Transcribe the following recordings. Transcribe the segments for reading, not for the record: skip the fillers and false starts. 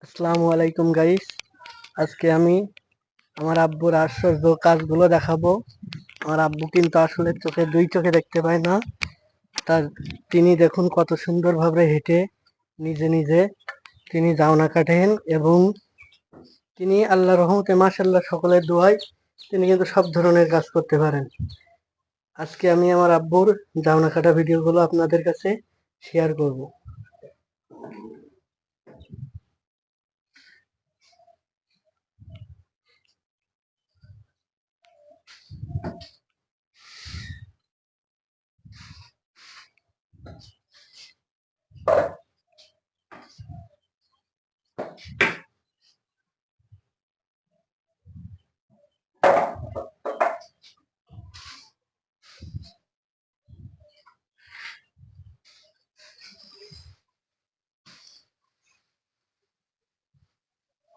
আসসালামু আলাইকুম গাইস। আজকে আমি আমার আব্বুর আশ্চর্য কাজগুলো দেখাবো। আমার আব্বু কিন্তু আসলে দুই চোখে দেখতে পায় না। তার তিনি দেখুন কত সুন্দরভাবে হেঁটে নিজে নিজে তিনি জাউনা কাটেন এবং তিনি আল্লাহর রহমতে মাশাআল্লাহ সকলের দোয়ায় তিনি কিন্তু সব ধরনের কাজ করতে পারেন। আজকে আমি আমার আব্বুর জাউনা কাটা ভিডিওগুলো আপনাদের কাছে শেয়ার করব।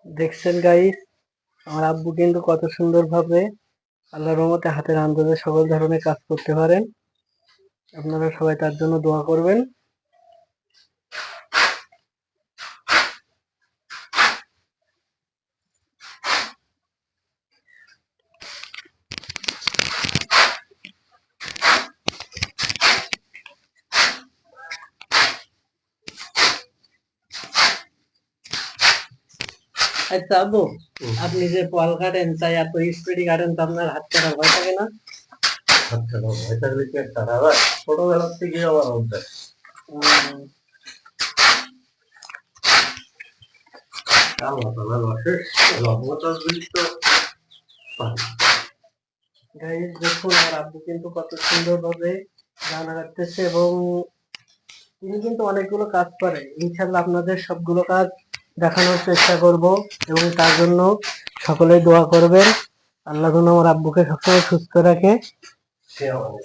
দেখছেন গাইস, আমার আব্বু কিন্তু কত সুন্দরভাবে আল্লাহর রহমতে হাতের আন্দাজে সকল ধরনের কাজ করতে পারেন। আপনারা সবাই তার জন্য দোয়া করবেন। আচ্ছা আব্বু, আপনি যে ফল কাটেন তাই এত স্পিডি কাটেন তো আপনার হাত কাটা ভয় থাকে না? আচ্ছা ভয় থাকলে কি একটা আবার ছোটবেলা থেকে আমার অভ্যাস। আল্লাহ তাআলার অশেষ রহমত আসবেই তো পারি। গাইস দেখুন, আমার আব্বু কিন্তু কত সুন্দরভাবে রান্না কাটতেছে এবং তিনি কিন্তু অনেকগুলো কাজ করে। ইনশাল্লাহ আপনাদের সবগুলো কাজ দেখানোর চেষ্টা করব এবং তার জন্য সকলে দোয়া করবেন। আল্লাহ যেন আমার আব্বুকে সবসময় সুস্থ রাখে। সে আমাদের